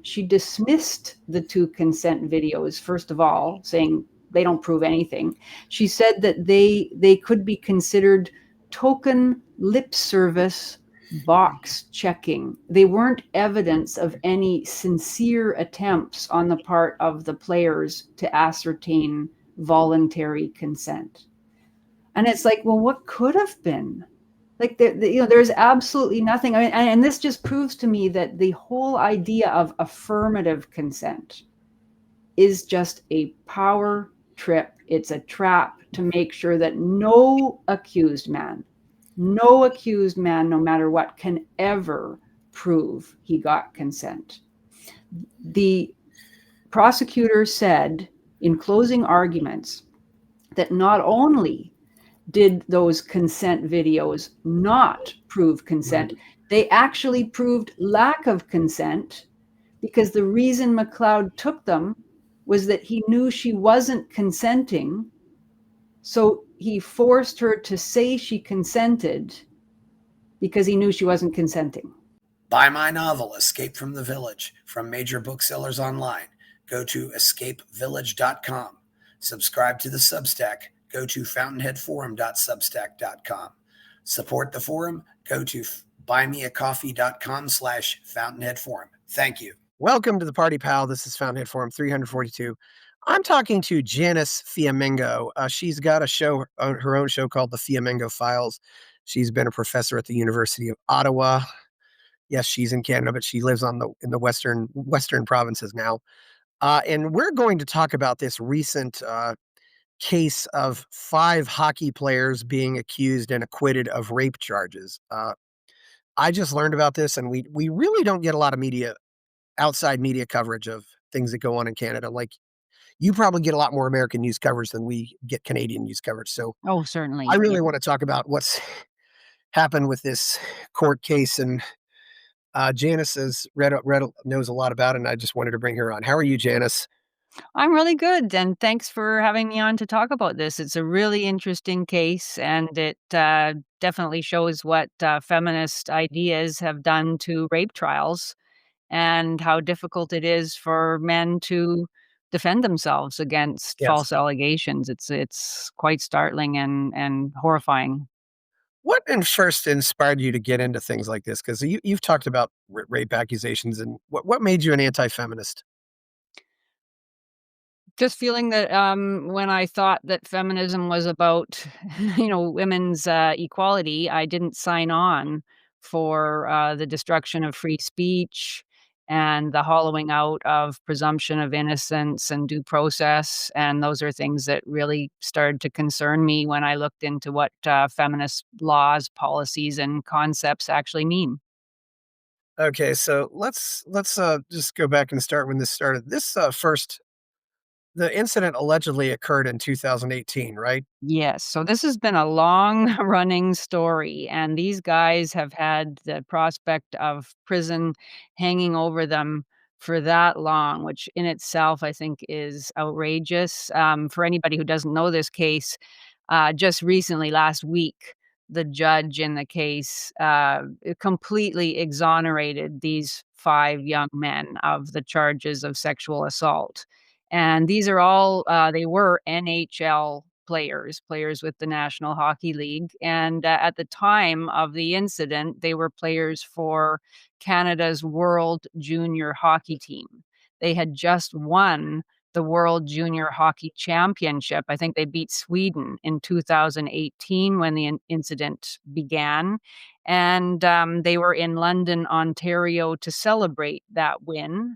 She dismissed the 2 consent videos, first of all, saying they don't prove anything. She said that they could be considered token lip service box checking. They weren't evidence of any sincere attempts on the part of the players to ascertain voluntary consent. And it's like, well, what could have been? Like, there's absolutely nothing. I mean, and this just proves to me that the whole idea of affirmative consent is just a power trip. It's a trap to make sure that no accused man, no matter what, can ever prove he got consent. The prosecutor said in closing arguments that not only did those consent videos not prove consent, they actually proved lack of consent, because the reason McLeod took them was that he knew she wasn't consenting. So he forced her to say she consented because he knew she wasn't consenting. Buy my novel, Escape from the Village, from major booksellers online. Go to escapevillage.com. Subscribe to the Substack. Go to fountainheadforum.substack.com. Support the forum. Go to buymeacoffee.com/fountainheadforum. Thank you. Welcome to the Party Pal. This is Fountainhead Forum 342. I'm talking to Janice Fiamengo. She's got a show, her own show called The Fiamengo Files. She's been a professor at the University of Ottawa. Yes, she's in Canada, but she lives in the western provinces now. And we're going to talk about this recent case of 5 hockey players being accused and acquitted of rape charges. I just learned about this, and we really don't get a lot of outside media coverage of things that go on in Canada. Like, you probably get a lot more American news coverage than we get Canadian news coverage. So certainly. I really want to talk about what's happened with this court case, and Janice has knows a lot about it, and I just wanted to bring her on. How are you, Janice? I'm really good, and thanks for having me on to talk about this. It's a really interesting case, and it definitely shows what feminist ideas have done to rape trials and how difficult it is for men to defend themselves against false allegations. It's quite startling and horrifying. What first inspired you to get into things like this? Because you've talked about rape accusations, and what made you an anti-feminist? Just feeling that, when I thought that feminism was about, women's, equality, I didn't sign on for, the destruction of free speech and the hollowing out of presumption of innocence and due process, and those are things that really started to concern me when I looked into what, feminist laws, policies, and concepts actually mean. Okay, so let's just go back and start when this started. The incident allegedly occurred in 2018, right? Yes, so this has been a long running story, and these guys have had the prospect of prison hanging over them for that long, which in itself I think is outrageous. For anybody who doesn't know this case, just recently, last week, the judge in the case completely exonerated these 5 young men of the charges of sexual assault. And these are all, they were NHL players with the National Hockey League. And at the time of the incident, they were players for Canada's World Junior Hockey team. They had just won the World Junior Hockey Championship. I think they beat Sweden in 2018 when the incident began. And they were in London, Ontario to celebrate that win.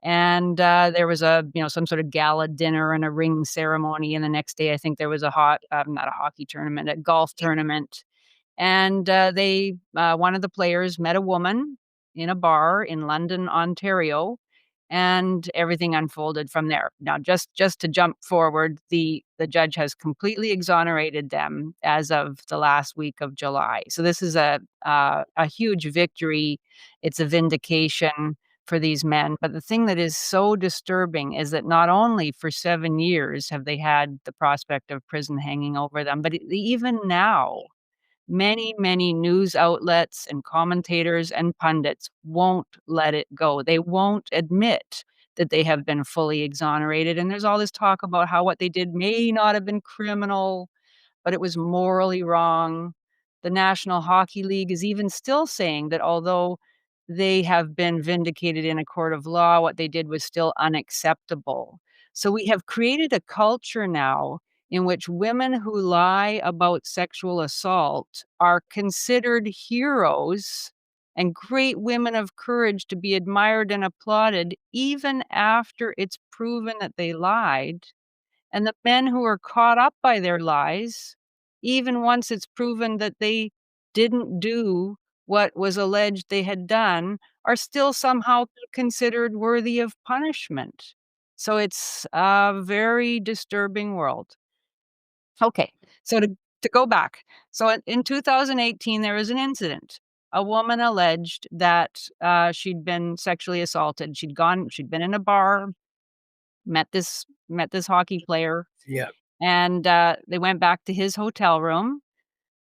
And there was some sort of gala dinner and a ring ceremony. And the next day, I think there was not a hockey tournament, a golf tournament. And one of the players met a woman in a bar in London, Ontario, and everything unfolded from there. Now, just to jump forward, the judge has completely exonerated them as of the last week of July. So this is a huge victory. It's a vindication for these men. But the thing that is so disturbing is that not only for 7 years have they had the prospect of prison hanging over them, but even now many, many news outlets and commentators and pundits won't let it go. They won't admit that they have been fully exonerated, and there's all this talk about how what they did may not have been criminal, but it was morally wrong. The National Hockey League is even still saying that although they have been vindicated in a court of law, what they did was still unacceptable. So we have created a culture now in which women who lie about sexual assault are considered heroes and great women of courage to be admired and applauded even after it's proven that they lied. And the men who are caught up by their lies, even once it's proven that they didn't do what was alleged they had done, are still somehow considered worthy of punishment. So it's a very disturbing world. Okay, so to go back, so in 2018, there was an incident. A woman alleged that she'd been sexually assaulted. She'd been in a bar, met this hockey player, Yeah. and they went back to his hotel room.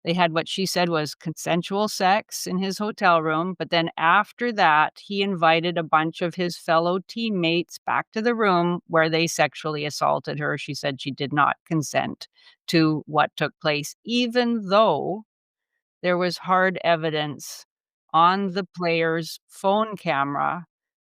They had what she said was consensual sex in his hotel room, but then after that, he invited a bunch of his fellow teammates back to the room where they sexually assaulted her. She said she did not consent to what took place, even though there was hard evidence on the player's phone camera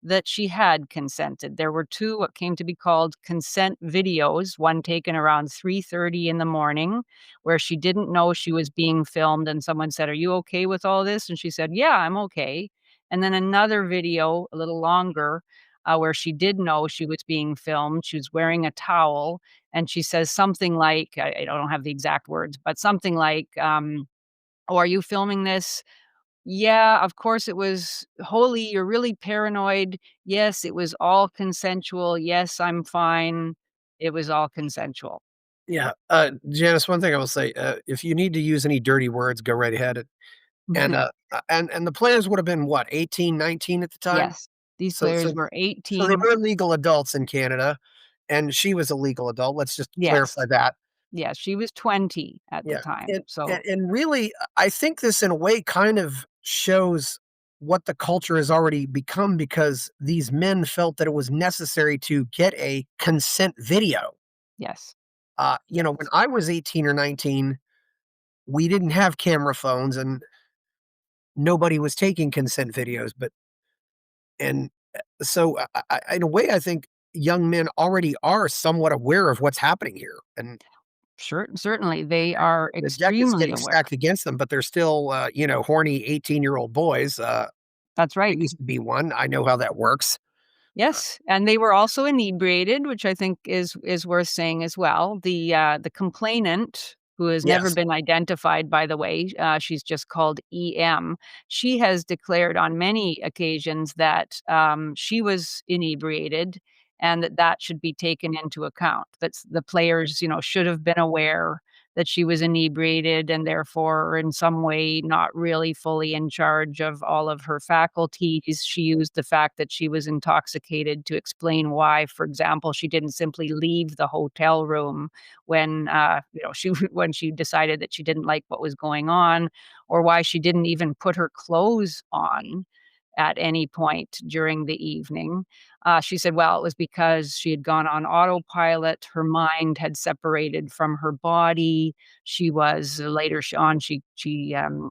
that she had consented. There were 2 what came to be called consent videos, one taken around 3:30 in the morning, where she didn't know she was being filmed, and someone said, "Are you okay with all this?" And she said, "Yeah, I'm okay." And then another video, a little longer, where she did know she was being filmed. She was wearing a towel, and she says something like, I don't have the exact words, but something like, "Oh, are you filming this? Yeah, of course it was. Holy, you're really paranoid. Yes, it was all consensual. Yes, I'm fine. It was all consensual." Yeah. Janice, one thing I will say, if you need to use any dirty words, go right ahead. And the players would have been what, 18, 19 at the time? Yes, these So so players were so they 18. were legal adults in Canada, and she was a legal adult. Let's just clarify Yes, that. yes, she was 20 at the Yeah. time, And so and really, I think this in a way kind of shows what the culture has already become because these men felt that it was necessary to get a consent video. yes, When yes, I was 18 or 19, we didn't have camera phones and nobody was taking consent videos, but and so in a way, I think young men already are somewhat aware of what's happening here, and certainly, they are the deck is extremely getting aware. stacked against them, but they're still, horny 18-year-old boys. That's I right. used to be one. I know how that works. Uh, Yes, and they were also inebriated, which I think is worth saying as well. The complainant, who has never yes. been identified, by the way, she's just called EM. She has declared on many occasions that she was inebriated, and that should be taken into account. That's the players, should have been aware that she was inebriated and therefore in some way not really fully in charge of all of her faculties. She used the fact that she was intoxicated to explain why, for example, she didn't simply leave the hotel room when she when she decided that she didn't like what was going on, or why she didn't even put her clothes on at any point during the evening. She said, well, it was because she had gone on autopilot. Her mind had separated from her body. She was later on, she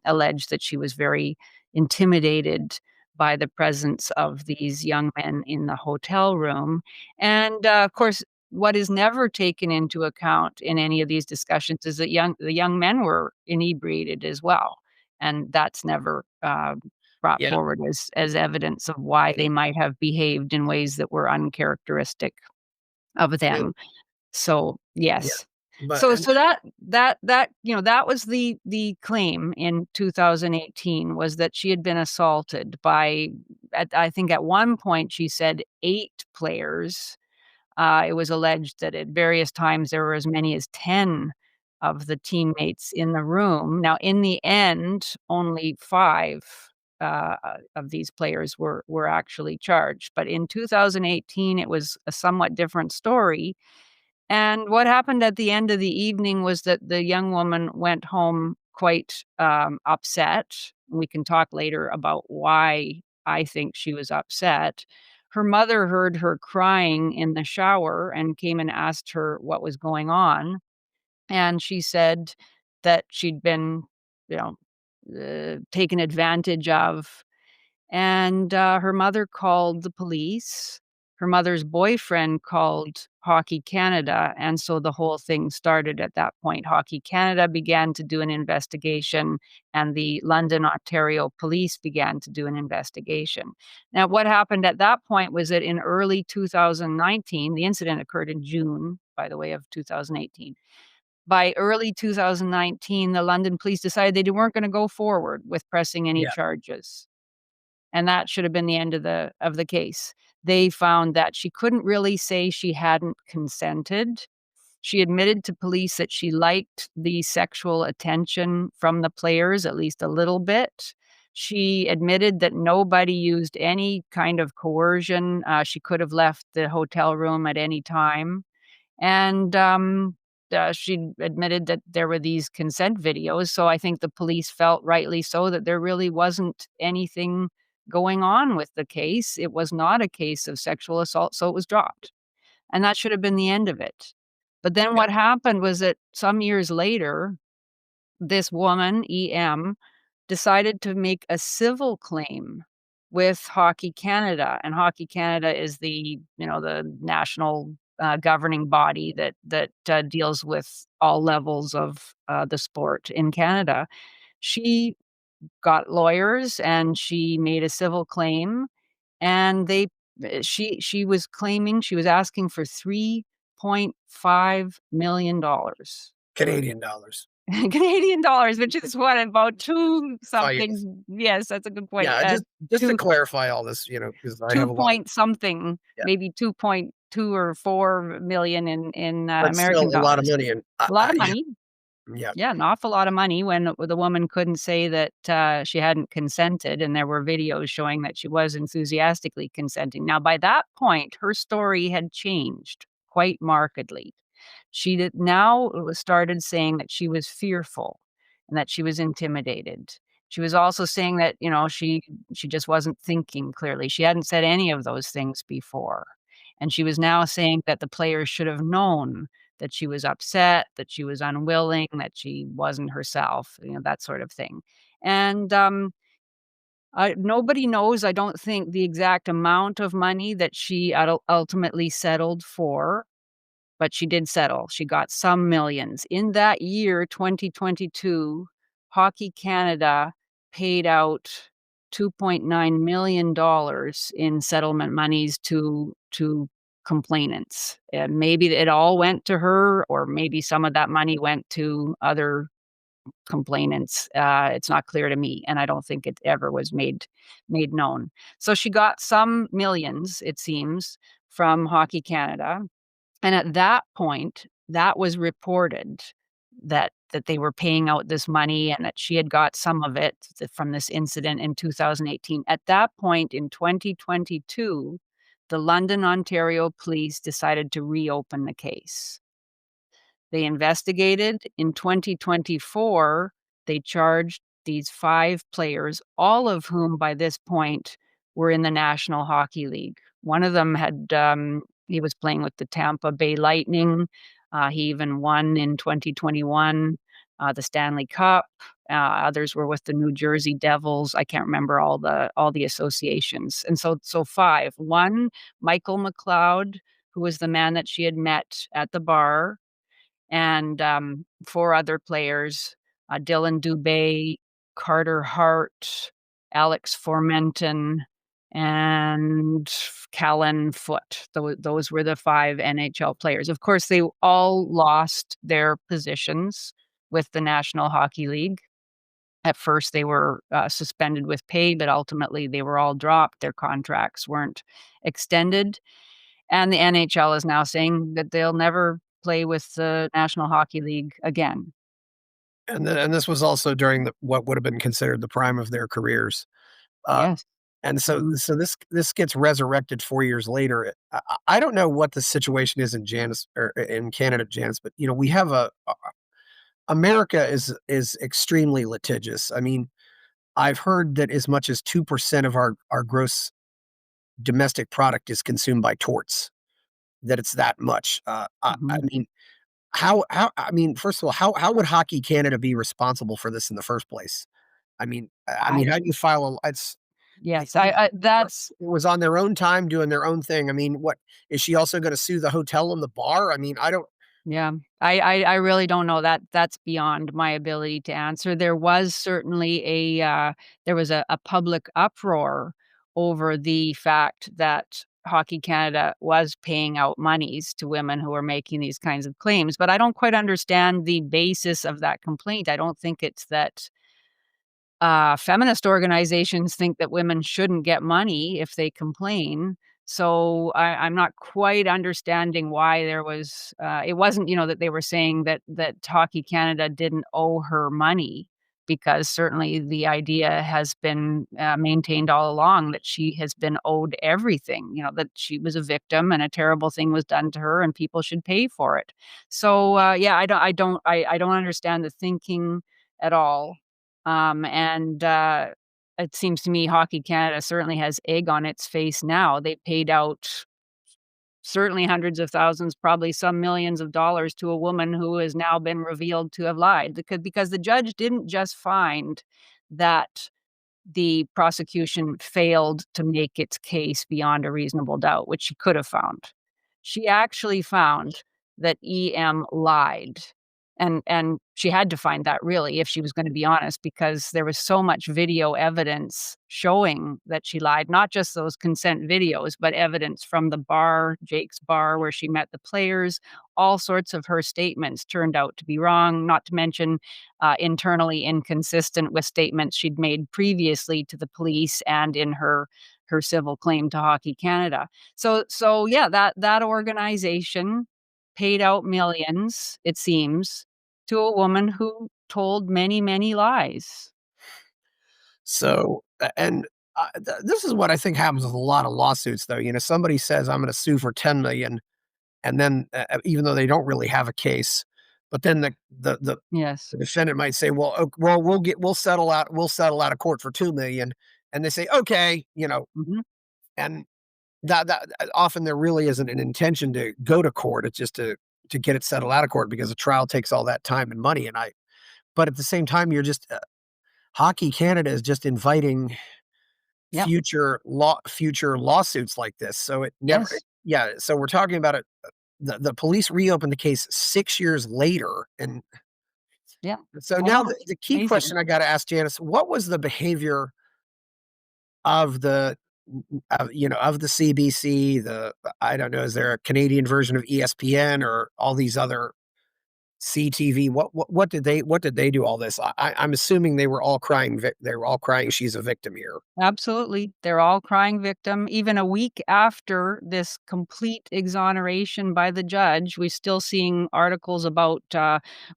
alleged that she was very intimidated by the presence of these young men in the hotel room. And of course, what is never taken into account in any of these discussions is that the young men were inebriated as well, and that's never brought Yeah, forward as evidence of why they might have behaved in ways that were uncharacteristic of yeah, them. So, yeah. yes. But So that was the claim in 2018, was that she had been assaulted by, I think at one point she said 8 players. It was alleged that at various times there were as many as 10 of the teammates in the room. Now, in the end, only 5 of these players were actually charged. But in 2018, it was a somewhat different story. And what happened at the end of the evening was that the young woman went home quite upset. We can talk later about why I think she was upset. Her mother heard her crying in the shower and came and asked her what was going on. And she said that she'd been, you know, taken advantage of, and her mother called the police. Her mother's boyfriend called Hockey Canada, and so the whole thing started at that point. Hockey Canada began to do an investigation, and the London, Ontario police began to do an investigation. Now, what happened at that point was that in early 2019, the incident occurred in June, by the way, of 2018. By early 2019, the London police decided they weren't gonna go forward with pressing any Yeah. charges, and that should have been the end of the case. They found that she couldn't really say she hadn't consented. She admitted to police that she liked the sexual attention from the players, at least a little bit. She admitted that nobody used any kind of coercion. She could have left the hotel room at any time. And, she admitted that there were these consent videos, so I think the police felt, rightly so, that there really wasn't anything going on with the case. It was not a case of sexual assault, so it was dropped, and that should have been the end of it. But then Yeah. what happened was that some years later, this woman, EM, decided to make a civil claim with Hockey Canada, and Hockey Canada is the national, governing body that deals with all levels of, the sport in Canada. She got lawyers, and she made a civil claim, and she was claiming she was asking for $3.5 million. Canadian dollars. Canadian dollars, which is what, about 2 Oh, yes. something. Yes, that's a good point. Yeah, just to 2 clarify all this, because I 2 have a lot. point something, Yeah. maybe 2.2 or 4 million in But still American a lot of dollars. money, and A lot of money. yeah. Yeah, an awful lot of money when the woman couldn't say that, she hadn't consented, and there were videos showing that she was enthusiastically consenting. Now, by that point, her story had changed quite markedly. She did now started saying that she was fearful and that she was intimidated. She was also saying that, she just wasn't thinking clearly. She hadn't said any of those things before. And she was now saying that the players should have known that she was upset, that she was unwilling, that she wasn't herself, that sort of thing. And nobody knows, I don't think, the exact amount of money that she ultimately settled for, but she did settle. She got some millions. In that year, 2022, Hockey Canada paid out $2.9 million in settlement monies to complainants. And maybe it all went to her, or maybe some of that money went to other complainants. It's not clear to me, and I don't think it ever was made known. So she got some millions, it seems, from Hockey Canada. And at that point, that was reported that they were paying out this money and that she had got some of it from this incident in 2018. At that point in 2022, the London, Ontario police decided to reopen the case. They investigated. In 2024, they charged these 5 players, all of whom by this point were in the National Hockey League. One of them he was playing with the Tampa Bay Lightning. He even won in 2021 the Stanley Cup. Others were with the New Jersey Devils. I can't remember all the associations. And so 5. One, Michael McLeod, who was the man that she had met at the bar, and 4 other players, Dylan Dubé, Carter Hart, Alex Formenton, and Callan Foote. Those were the 5 NHL players. Of course, they all lost their positions with the National Hockey League. At first, they were suspended with pay, but ultimately they were all dropped. Their contracts weren't extended. And the NHL is now saying that they'll never play with the National Hockey League again. And this was also during what would have been considered the prime of their careers. Uh, Yes. and so this gets resurrected 4 years later. I don't know what the situation is in Janice or in Canada, Janice, but we have a America is extremely litigious. I mean, I've heard that as much as 2% of our gross domestic product is consumed by torts, that it's that much. I Mhm. mean, I mean, first of all, how would Hockey Canada be responsible for this in the first place? I mean, I how do you file a it's yes, it I that's was on their own time doing their own thing. I mean, what is she also gonna sue the hotel and the bar? I mean, I don't. yeah. I really don't know. That's beyond my ability to answer. There was certainly there was a public uproar over the fact that Hockey Canada was paying out monies to women who were making these kinds of claims, but I don't quite understand the basis of that complaint. I don't think it's that feminist organizations think that women shouldn't get money if they complain. So I'm not quite understanding why there was. It wasn't, that they were saying that Hockey Canada didn't owe her money, because certainly the idea has been maintained all along that she has been owed everything. That she was a victim and a terrible thing was done to her, and people should pay for it. So yeah, I don't understand the thinking at all. And it seems to me Hockey Canada certainly has egg on its face now. They paid out certainly hundreds of thousands, probably some millions of dollars to a woman who has now been revealed to have lied, because the judge didn't just find that the prosecution failed to make its case beyond a reasonable doubt, which she could have found. She actually found that EM lied. And she had to find that, really, if she was gonna be honest, because there was so much video evidence showing that she lied, not just those consent videos, but evidence from the bar, Jake's bar, where she met the players. All sorts of her statements turned out to be wrong, not to mention internally inconsistent with statements she'd made previously to the police and in her civil claim to Hockey Canada. So yeah, that organization paid out millions, it seems, to a woman who told many, many lies. So, and this is what I think happens with a lot of lawsuits, though. Somebody says, I'm going to sue for 10 million. And then, even though they don't really have a case, but then Yes. the defendant might say, well, well, we'll settle out of court for 2 million. And they say, okay, Mhm. and that often there really isn't an intention to go to court. It's just to get it settled out of court because a trial takes all that time and money. But at the same time, you're just, Hockey Canada is just inviting Yep. future lawsuits like this. So it never, Yes. yeah. So we're talking about it. The police reopened the case 6 years later, and Yeah. so I now know. the key Amazing. question I gotta ask Janice, what was the behavior of of the CBC, I don't know, is there a Canadian version of ESPN or all these other CTV? What did they do all this? I'm assuming they were all crying she's a victim here. Absolutely. They're all crying victim. Even a week after this complete exoneration by the judge, we're still seeing articles about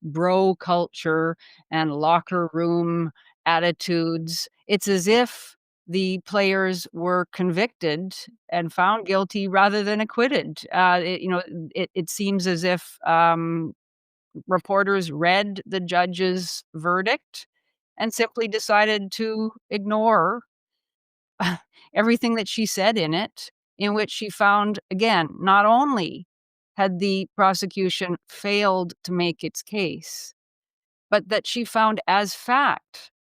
bro culture and locker room attitudes. It's as if the players were convicted and found guilty rather than acquitted. It seems as if reporters read the judge's verdict and simply decided to ignore everything that she said in it, in which she found, again, not only had the prosecution failed to make its case, but that she found as fact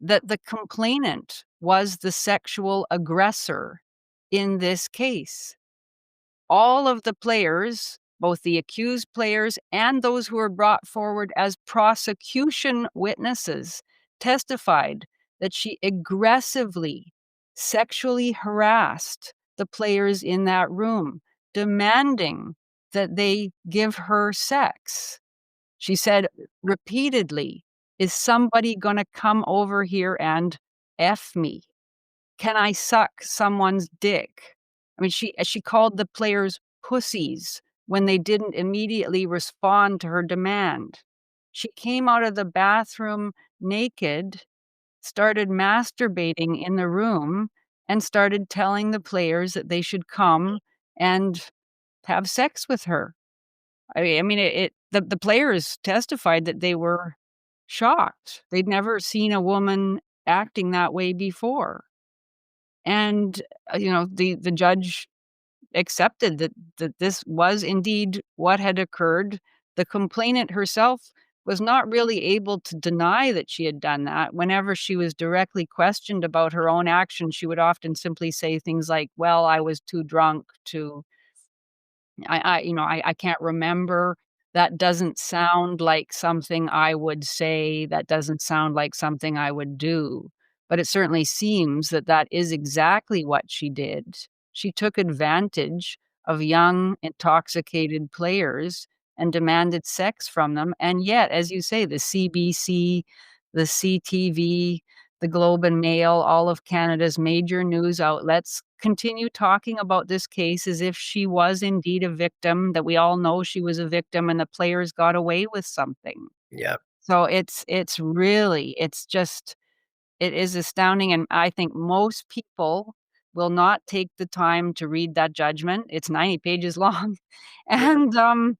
that the complainant was the sexual aggressor in this case. All of the players, both the accused players and those who were brought forward as prosecution witnesses, testified that she aggressively sexually harassed the players in that room, demanding that they give her sex. She said repeatedly, "Is somebody gonna come over here and F me? Can I suck someone's dick?" I mean, she called the players pussies when they didn't immediately respond to her demand. She came out of the bathroom naked, started masturbating in the room, and started telling the players that they should come and have sex with her. I mean, the players testified that they were shocked. They'd never seen a woman acting that way before. And, the judge accepted that this was indeed what had occurred. The complainant herself was not really able to deny that she had done that. Whenever she was directly questioned about her own actions, she would often simply say things like, "Well, I was too drunk to I can't remember. That doesn't sound like something I would say. That doesn't sound like something I would do." But it certainly seems that that is exactly what she did. She took advantage of young, intoxicated players and demanded sex from them. And yet, as you say, the CBC, the CTV, the Globe and Mail, all of Canada's major news outlets continue talking about this case as if she was indeed a victim, that we all know she was a victim and the players got away with something. Yeah. So it is astounding, and I think most people will not take the time to read that judgment. It's 90 pages long, Yeah. and,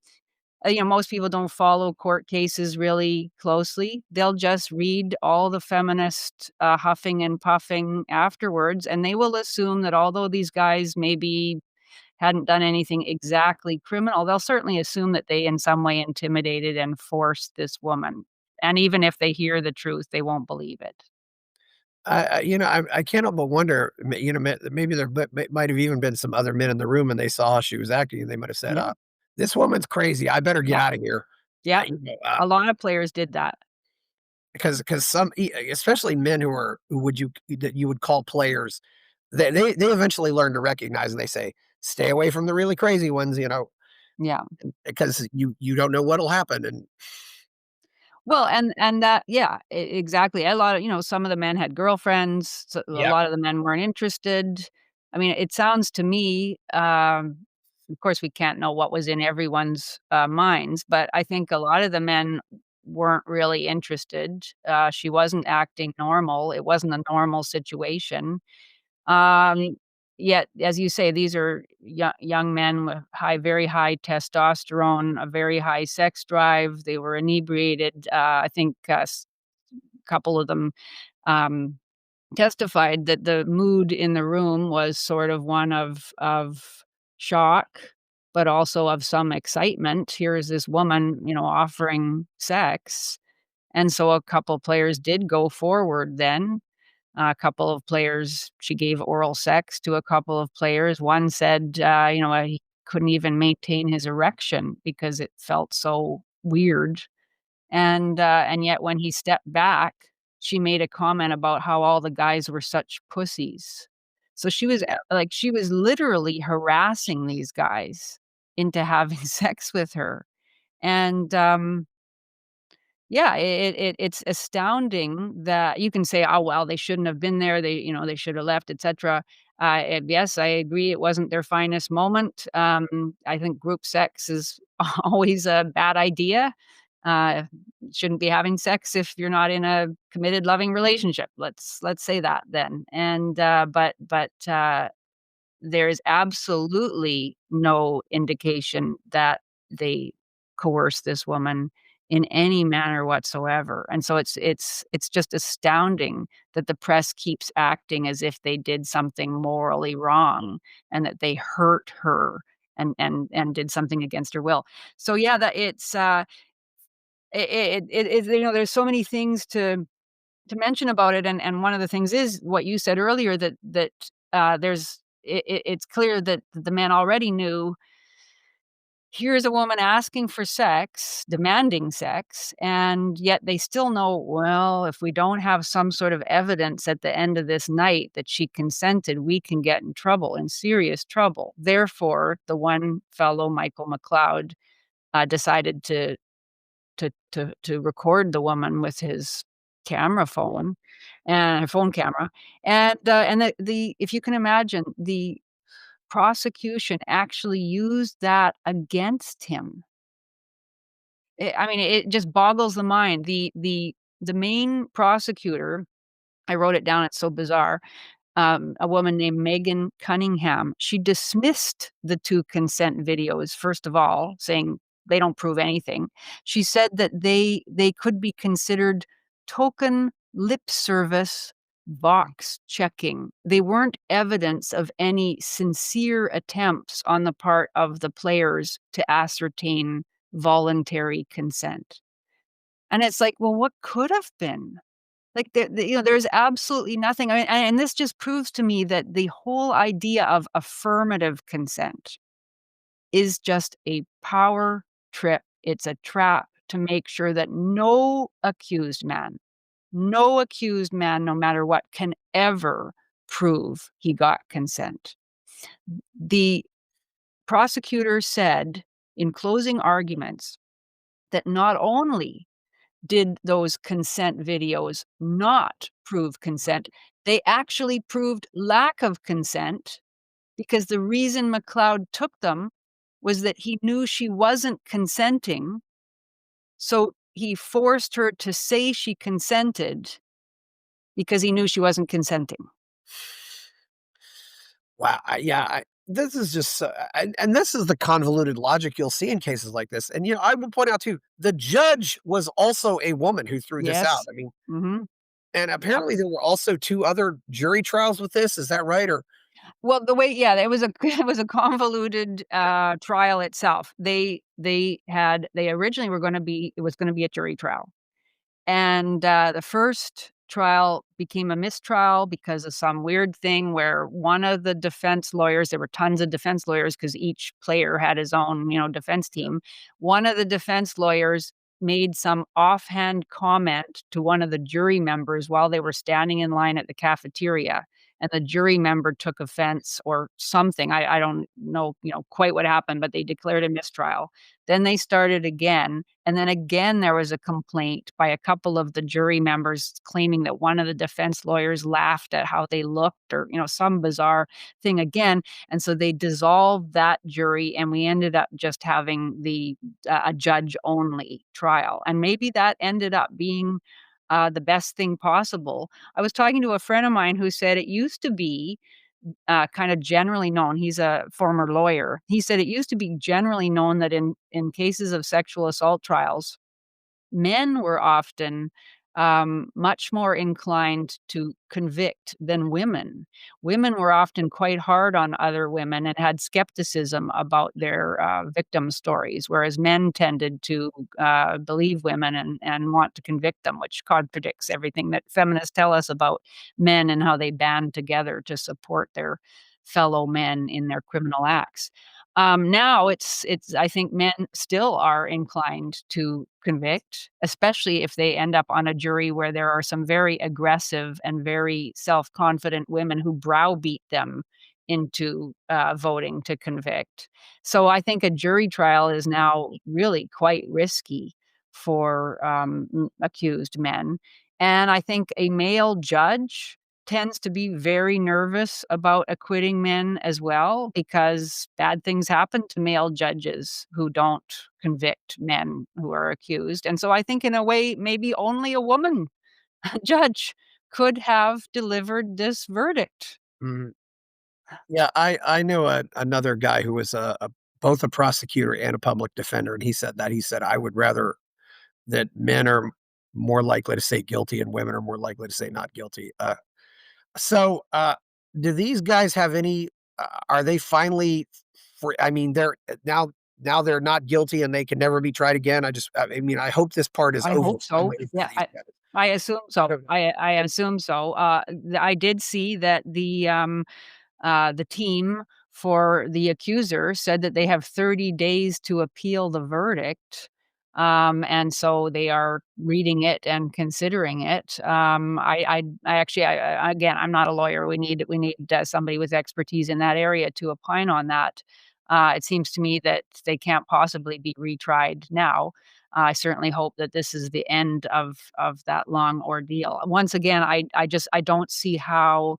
most people don't follow court cases really closely. They'll just read all the feminist, huffing and puffing afterwards, and they will assume that although these guys maybe hadn't done anything exactly criminal, they'll certainly assume that they in some way intimidated and forced this woman. And even if they hear the truth, they won't believe it. I can't help but wonder, maybe there might have even been some other men in the room and they saw how she was acting and they might have said, Yeah, "This woman's crazy. I better get yeah, out of here." yeah. You know, A lot of players did that. because especially men that you would call players, they eventually learn to recognize and they say, "Stay away from the really crazy ones," Yeah. because you don't know what'll happen. And Well, and that yeah, exactly. A lot of some of the men had girlfriends, so a yeah, lot of the men weren't interested. I mean, it sounds to me, of course, we can't know what was in everyone's, minds, but I think a lot of the men weren't really interested. She wasn't acting normal. It wasn't a normal situation. Um, Yet, as you say, these are young men with very high testosterone, a very high sex drive. They were inebriated. I think a couple of them um, testified that the mood in the room was sort of one of shock, but also of some excitement. Here is this woman, offering sex, and so a couple players did go forward then. A couple of players she gave oral sex to a couple of players. One said, he couldn't even maintain his erection because it felt so weird. And yet when he stepped back, she made a comment about how all the guys were such pussies. So she was, she was literally harassing these guys into having sex with her. And, yeah, it's astounding that you can say, "Oh, well, they shouldn't have been there. They should have left, etcetera." And yes, I agree, it wasn't their finest moment. I think group sex is always a bad idea. Uh, shouldn't be having sex if you're not in a committed, loving relationship. Let's say that then. And, there is absolutely no indication that they coerced this woman in any manner whatsoever, and so it's just astounding that the press keeps acting as if they did something morally wrong and that they hurt her and did something against her will. So, yeah, that there's so many things to mention about it, and one of the things is what you said earlier, it's clear that the man already knew, here's a woman asking for sex, demanding sex, and yet they still know, well, if we don't have some sort of evidence at the end of this night that she consented, we can get in trouble, in serious trouble. Therefore, the one fellow, Michael McLeod, decided to record the woman with his camera phone and her phone camera. And the if you can imagine, the prosecution actually used that against him. I mean, it just boggles the mind. The main prosecutor, I wrote it down, it's so bizarre, a woman named Megan Cunningham, she dismissed the 2 consent videos, first of all, saying they don't prove anything. She said that they could be considered token lip service box checking. They weren't evidence of any sincere attempts on the part of the players to ascertain voluntary consent. And it's like, well, what could have been? Like, there's absolutely nothing. I mean, and this just proves to me that the whole idea of affirmative consent is just a power trip. It's a trap to make sure that no accused man, no matter what, can ever prove he got consent. The prosecutor said in closing arguments that not only did those consent videos not prove consent, they actually proved lack of consent, because the reason McLeod took them was that he knew she wasn't consenting. So he forced her to say she consented because he knew she wasn't consenting. Wow. This is just, and this is the convoluted logic you'll see in cases like this. And, I will point out too, the judge was also a woman who threw this out. Yes. I mean, Mhm. and apparently there were also 2 other jury trials with this. Is that right? Or Well, it was a it was a convoluted, trial itself. They originally were gonna be it was gonna be a jury trial. And, the first trial became a mistrial because of some weird thing where one of the defense lawyers, there were tons of defense lawyers because each player had his own, defense team. One of the defense lawyers made some offhand comment to one of the jury members while they were standing in line at the cafeteria, and the jury member took offense or something. I don't know, quite what happened, but they declared a mistrial. Then they started again, and then again there was a complaint by a couple of the jury members claiming that one of the defense lawyers laughed at how they looked, or, some bizarre thing again, and so they dissolved that jury, and we ended up just having a judge-only trial, and maybe that ended up being, the best thing possible. I was talking to a friend of mine who said it used to be kind of generally known. He's a former lawyer. He said it used to be generally known that in cases of sexual assault trials, men were often much more inclined to convict than women. Women were often quite hard on other women and had skepticism about their victim stories, whereas men tended to believe women and want to convict them, which contradicts everything that feminists tell us about men and how they band together to support their fellow men in their criminal acts. Now it's I think men still are inclined to convict, especially if they end up on a jury where there are some very aggressive and very self-confident women who browbeat them into, voting to convict. So I think a jury trial is now really quite risky for, accused men, and I think a male judge tends to be very nervous about acquitting men as well, because bad things happen to male judges who don't convict men who are accused. And so I think in a way, maybe only a woman judge could have delivered this verdict. Mhm. Yeah, I know another guy who was both a prosecutor and a public defender, and he said that. He said, "I would rather that men are more likely to say guilty and women are more likely to say not guilty." So, do these guys have any are they finally free? I mean, they're now they're not guilty and they can never be tried again. I mean, I hope this part is I over hope so. finally for Yeah, these I guys. I assume I so. don't know. I assume so. I did see that the team for the accuser said that they have 30 days to appeal the verdict. And so they are reading it and considering it. I actually, again, I'm not a lawyer. We need somebody with expertise in that area to opine on that. It seems to me that they can't possibly be retried now. I certainly hope that this is the end of that long ordeal. Once again, I don't see how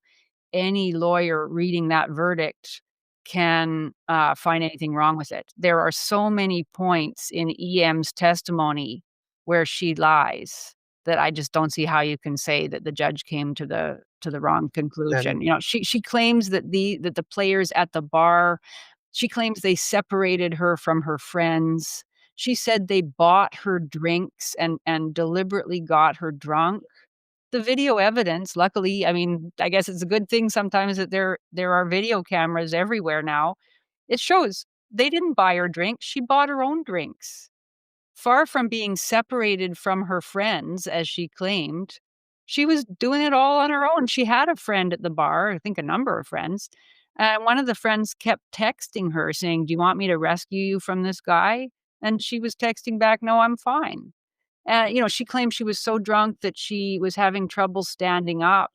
any lawyer reading that verdict can, find anything wrong with it. There are so many points in EM's testimony where she lies that I just don't see how you can say that the judge came to the wrong Then conclusion. She claims that the players at the bar, she claims they separated her from her friends. She said they bought her drinks and deliberately got her drunk. The video evidence, luckily, I mean, I guess it's a good thing sometimes that there are video cameras everywhere now. It shows they didn't buy her drinks, she bought her own drinks. Far from being separated from her friends, as she claimed, she was doing it all on her own. She had a friend at the bar, I think a number of friends, and one of the friends kept texting her saying, "Do you want me to rescue you from this guy?" And she was texting back, "No, I'm fine." She claimed she was so drunk that she was having trouble standing up.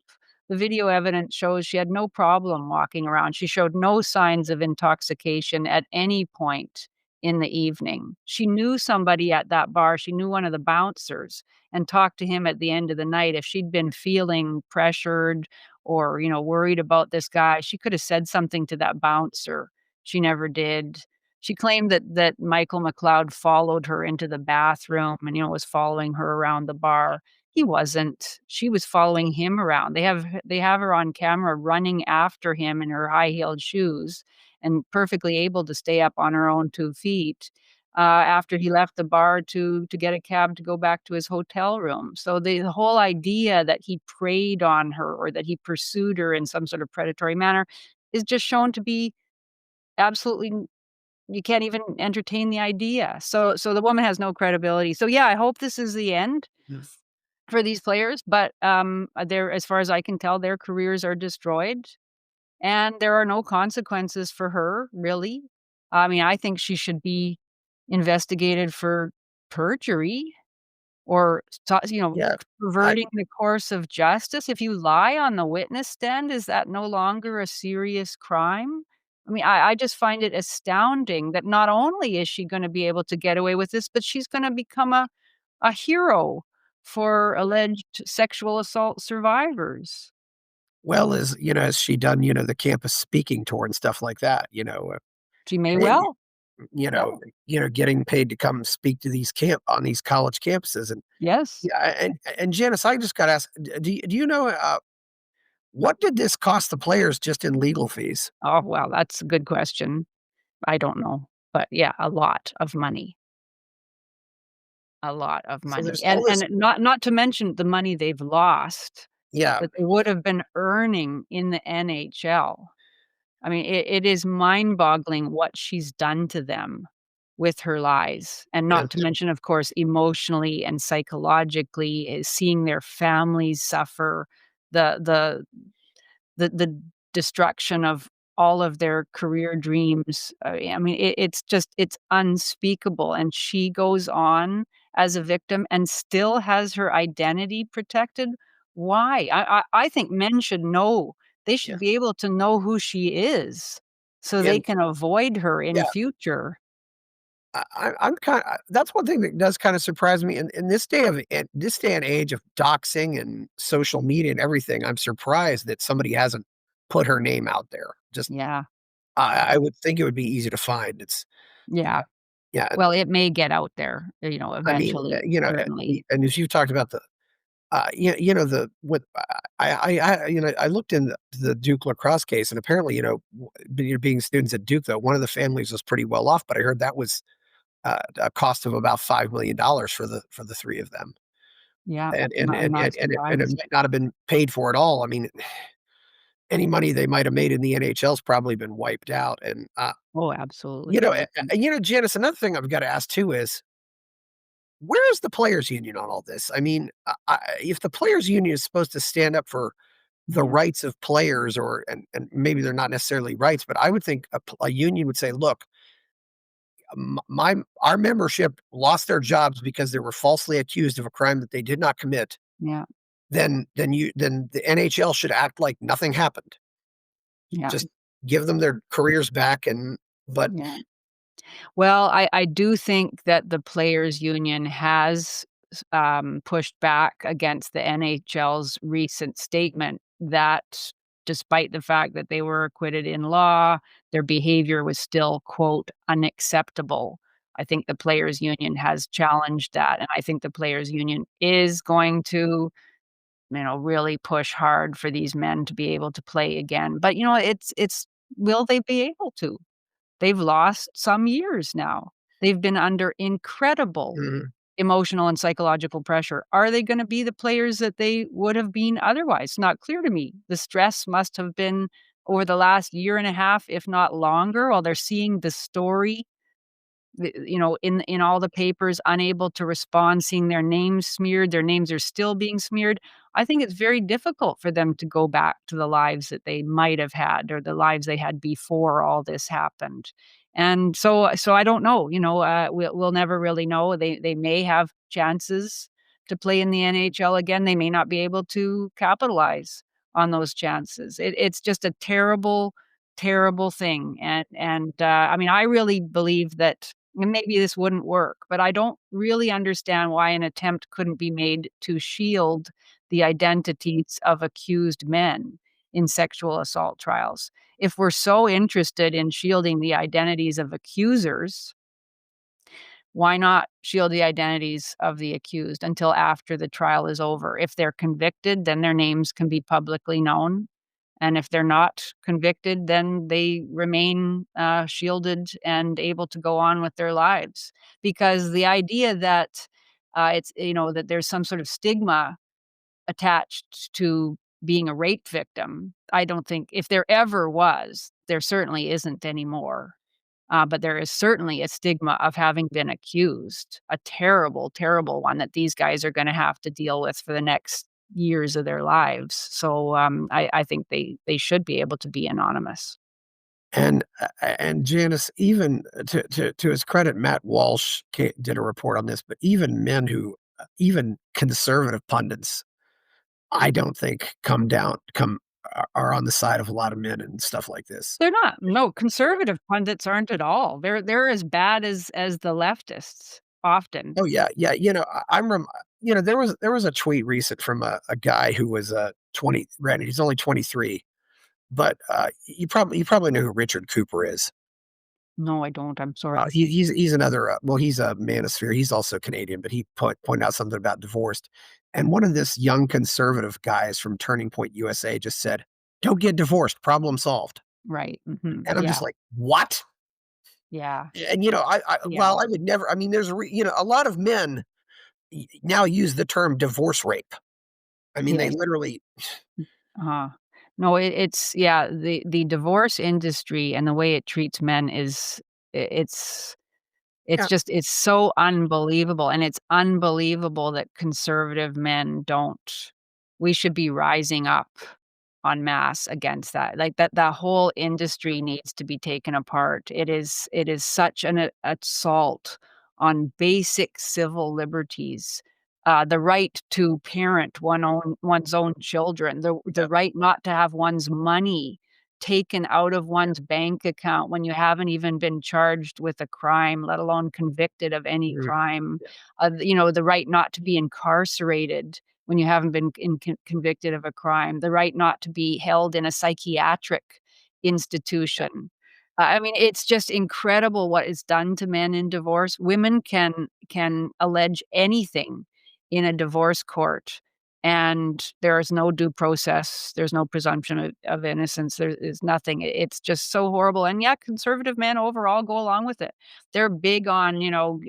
The video evidence shows she had no problem walking around. She showed no signs of intoxication at any point in the evening. She knew somebody at that bar. She knew one of the bouncers and talked to him at the end of the night. If she'd been feeling pressured or, worried about this guy, she could have said something to that bouncer. She never did. She claimed that Michael McLeod followed her into the bathroom and, was following her around the bar. He wasn't. She was following him around. They have her on camera running after him in her high-heeled shoes and perfectly able to stay up on her own 2 feet, after he left the bar to get a cab to go back to his hotel room. So the whole idea that he preyed on her or that he pursued her in some sort of predatory manner is just shown to be absolutely you can't even entertain the idea. So the woman has no credibility. So, yeah, I hope this is the end Yes. for these players, but, they're as far as I can tell, their careers are destroyed, and there are no consequences for her, really. I mean, I think she should be investigated for perjury. Or Yeah. I perverting the course of justice. If you lie on the witness stand, is that no longer a serious crime? I mean, I just find it astounding that not only is she gonna be able to get away with this, but she's gonna become a hero for alleged sexual assault survivors. well, has she done, the campus speaking tour and stuff like that, She may hey, well. you Yeah. know getting paid to come speak to these camp on these college campuses, and Yes. yeah, and Janice, I just gotta ask, do you know, what did this cost the players just in legal fees? Oh, well, that's a good question. I don't know. But, yeah, a lot of money. A lot of So money, there's and all this. and not to mention the money they've lost Yeah, that they would have been earning in the NHL. I mean, it is mind-boggling what she's done to them with her lies, and yeah, not to mention, of course, emotionally and psychologically, seeing their families suffer, the the destruction of all of their career dreams. I mean, it's unspeakable, and she goes on as a victim and still has her identity protected. Why? I think men should know. They yeah, should be able to know who she is so they and can avoid her in yeah, future. I'm kinda that's one thing that does kinda surprise me in this day and age of doxing and social media and everything. I'm surprised that somebody hasn't put her name out there. Just Yeah, I would think it would be easy to find. It's yeah. yeah, Well, it may get out there, I mean, eventually, certainly. and as you talked about the, the what I looked in the Duke lacrosse case, and apparently, being students at Duke, though, one of the families was pretty well off, but I heard that was a cost of about $5 million for the 3 of them. Yeah, And and I'm and not and and it and it surprised. might not have been paid for at all. I mean, any money they might have made in the NHL's probably been wiped out, and, Oh, absolutely, everything. Janice, another thing I've gotta ask too is, where is the players' union on all this? I mean, if the players' union is supposed to stand up for the Yeah, rights of players, or and maybe they're not necessarily rights, but I would think a union would say, "Look, my our membership lost their jobs because they were falsely accused of a crime that they did not commit, yeah, then the NHL should act like nothing happened. yeah, Just give them their careers back." And but yeah. Well, I do think that the players' union has pushed back against the NHL's recent statement that despite the fact that they were acquitted in law, their behavior was still, quote, "unacceptable." I think the players' union has challenged that, and I think the players' union is going to, really push hard for these men to be able to play again. But, it's will they be able to? They've lost some years now. They've been under incredible Mhm. emotional and psychological pressure. Are they gonna be the players that they would have been otherwise? Not clear to me. The stress must have been over the last year and a half, if not longer, while they're seeing the story in all the papers, unable to respond, seeing their names smeared, their names are still being smeared. I think it's very difficult for them to go back to the lives that they might have had or the lives they had before all this happened. And so I don't know, we'll never really know. They may have chances to play in the NHL again. They may not be able to capitalize on those chances. It's just a terrible, terrible thing. I mean, I really believe that and maybe this wouldn't work, but I don't really understand why an attempt couldn't be made to shield the identities of accused men in sexual assault trials. If we're so interested in shielding the identities of accusers, why not shield the identities of the accused until after the trial is over? If they're convicted, then their names can be publicly known. And if they're not convicted, then they remain shielded and able to go on with their lives. Because the idea that that there's some sort of stigma attached to being a rape victim, I don't think if there ever was, there certainly isn't anymore. But there is certainly a stigma of having been accused, a terrible, terrible one that these guys are gonna have to deal with for the next years of their lives. So, I think they should be able to be anonymous. And Janice, even to his credit, Matt Walsh did a report on this, but even men who even conservative pundits, I don't think are on the side of a lot of men and stuff like this. They're not. No, conservative pundits aren't at all. They're as bad as the leftists, often. Oh, yeah, yeah, there was a tweet recent from a guy who was, 20 granted, he's only 23, but, you probably know who Richard Cooper is. No, I don't, I'm sorry. He's another, well, he's a manosphere, he's also Canadian, but he pointed out something about divorced, and one of this young conservative guys from Turning Point USA just said, "Don't get divorced, problem solved." Right, mhm, And I'm just yeah, like, "What?" yeah, And, yeah, while I would never, I mean, a lot of men now use the term divorce rape. I mean, they yes. literally, Uh-huh. No, it's yeah, the divorce industry and the way it treats men is I it's yeah, just it's so unbelievable, and it's unbelievable that conservative men don't we should be rising up en masse against that. Like, that whole industry needs to be taken apart. It is such an assault on basic civil liberties. The right to parent one's own children, the yeah, right not to have one's money taken out of one's bank account when you haven't even been charged with a crime, let alone convicted of any mhm, crime. The right not to be incarcerated when you haven't been convicted of a crime, the right not to be held in a psychiatric yeah, institution. I mean, it's just incredible what is done to men in divorce. Women can allege anything in a divorce court, and there is no due process. There's no presumption of innocence. There is nothing. It's just so horrible. And yeah, conservative men overall go along with it. They're big on,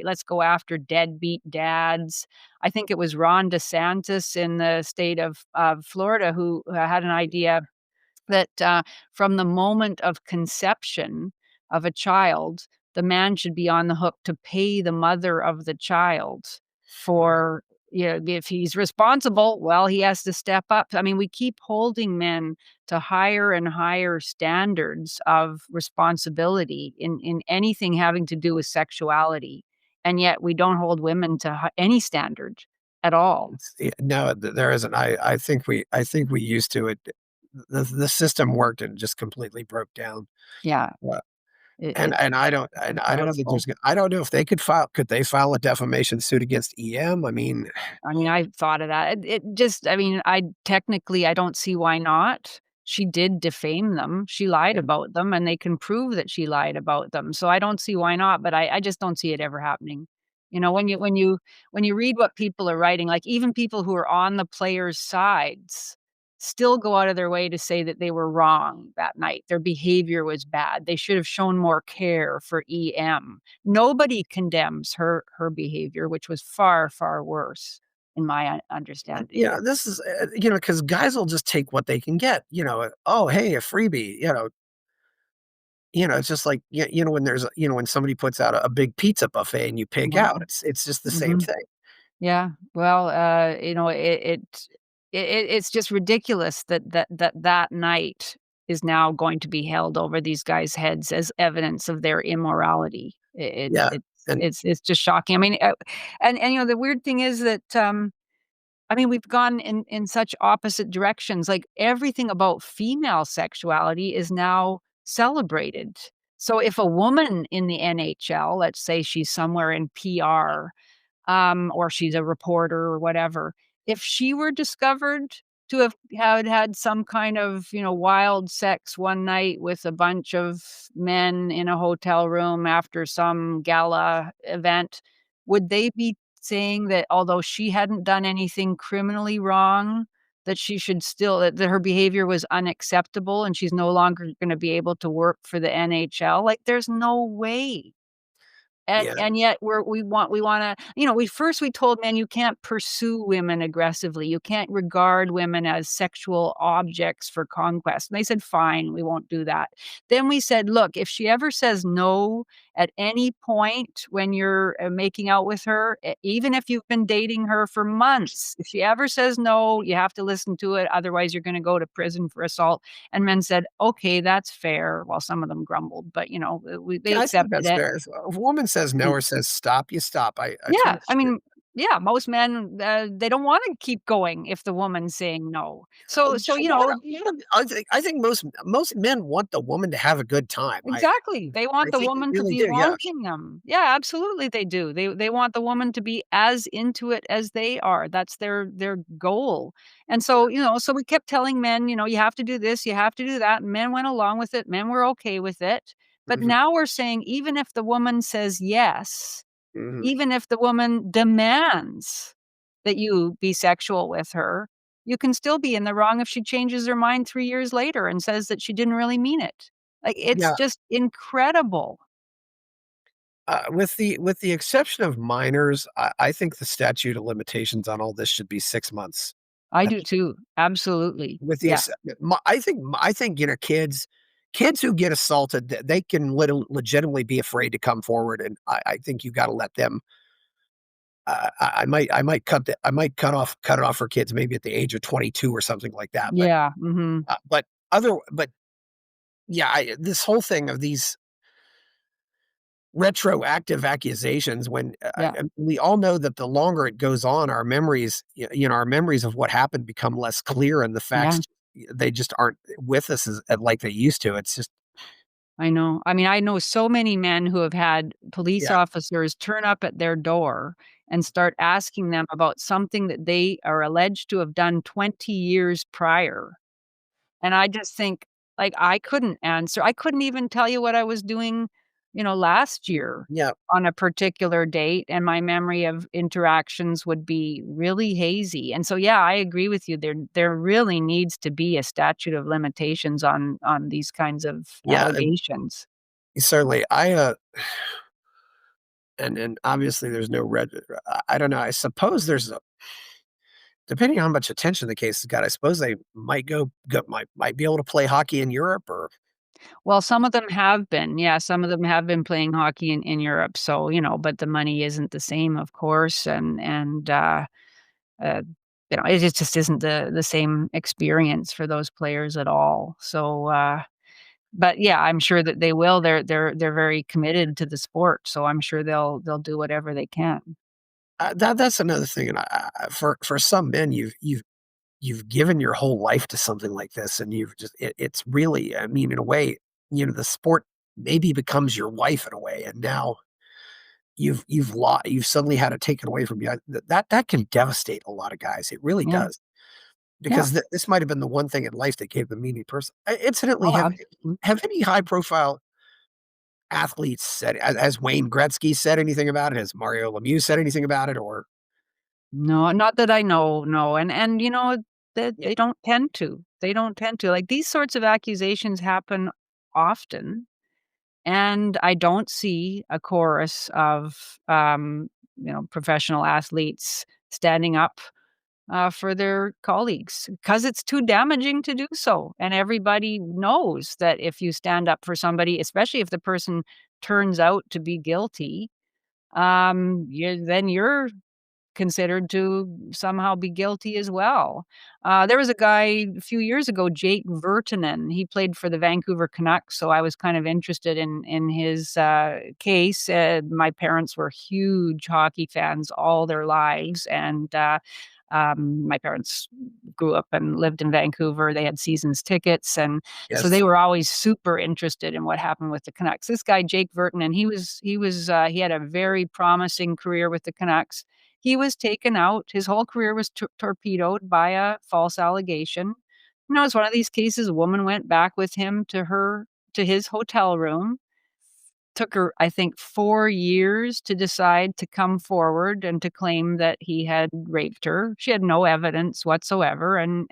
let's go after deadbeat dads. I think it was Ron DeSantis in the state of Florida who had an idea that, from the moment of conception of a child, the man should be on the hook to pay the mother of the child mhm. for if he's responsible, well, he has to step up. I mean, we keep holding men to higher and higher standards of responsibility in anything having to do with sexuality, and yet we don't hold women to any standard at all. No, there isn't. I think we used to it. The system worked and just completely broke down. Yeah, Uh, and it's I don't think incredible. I don't know if could they file a defamation suit against EM? I mean, I mean, I thought of that. It just I mean, I don't see why not. She did defame them. She lied about them, and they can prove that she lied about them. So I don't see why not, but I just don't see it ever happening. When you read what people are writing, like even people who are on the players' sides, still go out of their way to say that they were wrong that night. Their behavior was bad. They should have shown more care for EM. Nobody condemns her behavior, which was far, far worse in my understanding. Yeah, this is, because guys will just take what they can get, "Oh, hey, a freebie," it's just like, when there's, when somebody puts out a big pizza buffet and you pig out, it's just the same Mhm. thing. Yeah. Well, it's just ridiculous that night is now going to be held over these guys' heads as evidence of their immorality. Yeah, and It's just shocking. I mean, the weird thing is that, I mean, we've gone in such opposite directions. Like, everything about female sexuality is now celebrated. So if a woman in the NHL, let's say she's somewhere in PR, or she's a reporter or whatever. If she were discovered to have had some kind of, wild sex one night with a bunch of men in a hotel room after some gala event, would they be saying that although she hadn't done anything criminally wrong, that she should still that her behavior was unacceptable and she's no longer gonna be able to work for the NHL? Like, there's no way. And yeah, and yet we wanna we told men you can't pursue women aggressively, you can't regard women as sexual objects for conquest, and they said, "Fine, we won't do that." Then we said, "Look, if she ever says no at any point when you're, making out with her, even if you've been dating her for months, if she ever says no, you have to listen to it, otherwise you're gonna go to prison for assault." And men said, "Okay, that's fair." Well, some of them grumbled, but, they yeah, I think accepted that's it. fair. If a woman says no Mm. or says stop, you stop. I totally Yeah, I agree. mean, yeah, most men, they don't wanna keep going if the woman's saying no. So Oh, so, yeah, I think most men want the woman to have a good time. exactly, they I want the think they woman to really be do, yeah. wanting them. Yeah, absolutely they do. They want the woman to be as into it as they are. That's their goal. And so, so we kept telling men, "You have to do this, you have to do that." And men went along with it, men were okay with it. But Mhm, now we're saying even if the woman says yes, mhm. even if the woman demands that you be sexual with her, you can still be in the wrong if she changes her mind 3 years later and says that she didn't really mean it. Like, it's Yeah, just incredible. with the exception of minors, I think the statute of limitations on all this should be 6 months. I That do too. Absolutely. with the Yeah. ex I think, kids who get assaulted, they can legitimately be afraid to come forward, and I think you gotta let them. I might cut it off for kids maybe at the age of 22 or something like that, but, Yeah. Mhm. but other but yeah, this whole thing of these retroactive accusations when, Yeah. we all know that the longer it goes on, our memories, our memories of what happened become less clear, and the Yeah. facts, they just aren't with us like they used to. It's just I know. I mean, I know so many men who have had police yeah, officers turn up at their door and start asking them about something that they are alleged to have done 20 years prior. And I just think, like, I couldn't answer. I couldn't even tell you what I was doing, last year yeah, on a particular date, and my memory of interactions would be really hazy. And so, yeah, I agree with you. There really needs to be a statute of limitations on these kinds of yeah, and allegations. certainly, and obviously there's no red I don't know, I suppose there's a depending on how much attention the case has got, I suppose they might be able to play hockey in Europe or Well, some of them have been. Yeah, some of them have been playing hockey in Europe. So, but the money isn't the same, of course, and Uh, it just isn't the same experience for those players at all. So, but yeah, I'm sure that they will. They're very committed to the sport, so I'm sure they'll do whatever they can. that's another thing, and for some men, you've given your whole life to something like this, and it's really, I mean, in a way, the sport maybe becomes your wife in a way, and now you've suddenly had it taken away from you. That can devastate a lot of guys. It really Yeah, does, yeah. because this might have been the one thing in life that gave them meaning. Incidentally, Oh, have absolutely. have any high profile athletes said, has Wayne Gretzky said anything about it? Has Mario Lemieux said anything about it? Or No, not that I know. No, and They don't tend to. They don't tend to. Like, these sorts of accusations happen often, and I don't see a chorus of, professional athletes standing up for their colleagues because it's too damaging to do so. And everybody knows that if you stand up for somebody, especially if the person turns out to be guilty, then you're considered to somehow be guilty as well. There was a guy a few years ago, Jake Virtanen. He played for the Vancouver Canucks, so I was kind of interested in his case. My parents were huge hockey fans all their lives, and my parents grew up and lived in Vancouver. They had seasons tickets, and so they Yes. were always super interested in what happened with the Canucks. This guy, Jake Virtanen, he had a very promising career with the Canucks. He was taken out. His whole career was torpedoed by a false allegation. It's one of these cases. A woman went back with him to his hotel room. Took her, I think, 4 years to decide to come forward and to claim that he had raped her. She had no evidence whatsoever, and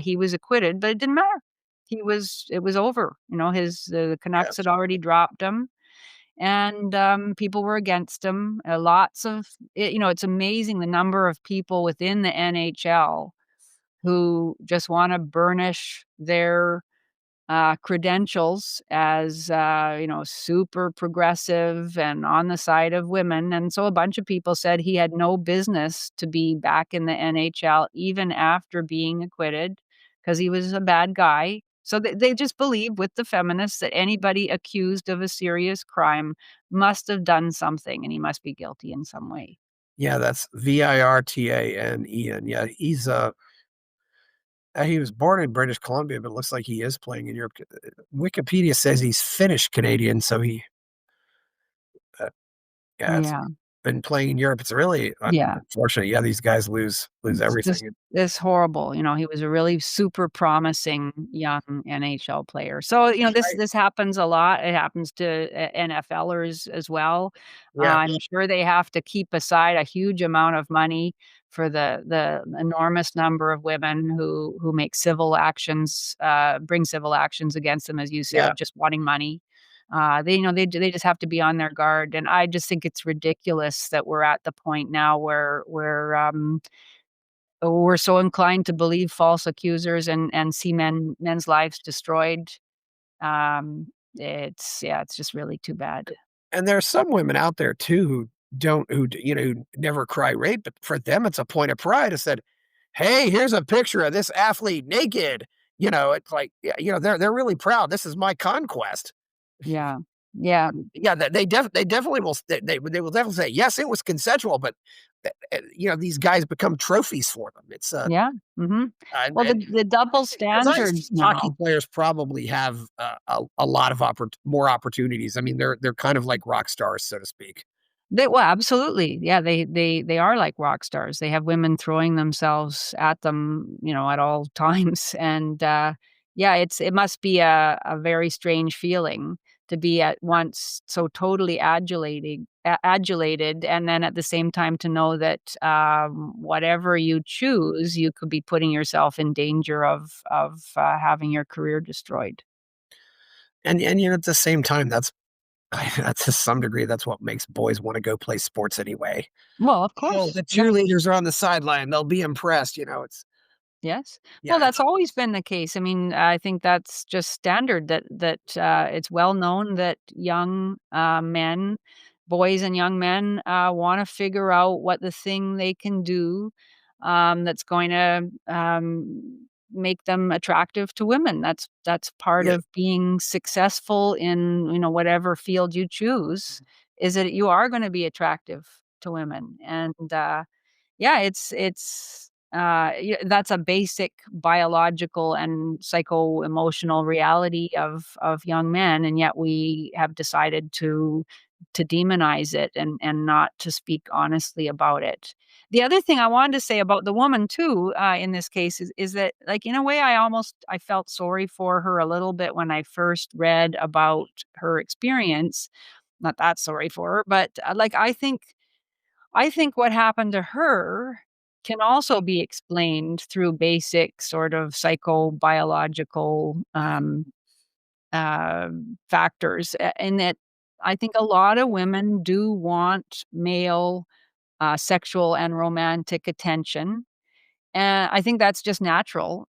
he was acquitted, but it didn't matter. It was over. The Canucks Yes. had already dropped him, and people were against him. It's amazing the number of people within the NHL who just want to burnish their credentials as, super progressive and on the side of women. And so a bunch of people said he had no business to be back in the NHL even after being acquitted because he was a bad guy. So they just believe with the feminists that anybody accused of a serious crime must have done something and he must be guilty in some way. Yeah, that's Virtanen. Yeah, he was born in British Columbia, but it looks like he is playing in Europe. Wikipedia says he's Finnish Canadian, so uh, yeah, it's Yeah. been playing in Europe. It's really Yeah. unfortunate. Yeah, these guys lose It's just everything. it's horrible. He was a really super promising young NHL player. So, Right. this happens a lot. It happens to NFLers as well. Yeah, I'm sure they have to keep aside a huge amount of money for the enormous number of women who make civil actions, bring civil actions against them, as you said, yeah, of just wanting money. They just have to be on their guard, and I just think it's ridiculous that we're at the point now where we're so inclined to believe false accusers and see men's lives destroyed. It's just really too bad. and there are some women out there too who don't who d who never cry rape, but for them, it's a point of pride. It said, "Hey, here's a picture of this athlete naked." It's like, yeah, they're really proud. This is my conquest. Yeah. Yeah. Yeah, they definitely will they will definitely say, "Yes, it was consensual," but, these guys become trophies for them. It's, Yeah. Mhm. Well, and the double as I standards hockey now. players probably have, a lot of more opportunities. I mean, they're kind of like rock stars, so to speak. Absolutely. Yeah, they are like rock stars. They have women throwing themselves at them, at all times. And yeah, it must be a very strange feeling to be at once so totally adulated, and then at the same time to know that whatever you choose, you could be putting yourself in danger of having your career destroyed. And, at the same time, that's to some degree, that's what makes boys wanna go play sports anyway. Well, of Oh, course. the Yeah. cheerleaders are on the sideline, they'll be impressed, it's Yes. yeah, Well, that's it's always been the case. I mean, I think that's just standard that it's well known that young men, boys and young men, want to figure out what the thing they can do that's going to make them attractive to women. That's part yeah. of being successful in whatever field you choose. Is that you are going to be attractive to women, and yeah, that's a basic biological and psycho-emotional reality of young men, and yet we have decided to demonize it and not to speak honestly about it. The other thing I wanted to say about the woman too, in this case is that, like, in a way, I felt sorry for her a little bit when I first read about her experience. Not that sorry for her, but, like, I think what happened to her can also be explained through basic sort of psychobiological factors. In that, I think a lot of women do want male sexual and romantic attention. And I think that's just natural,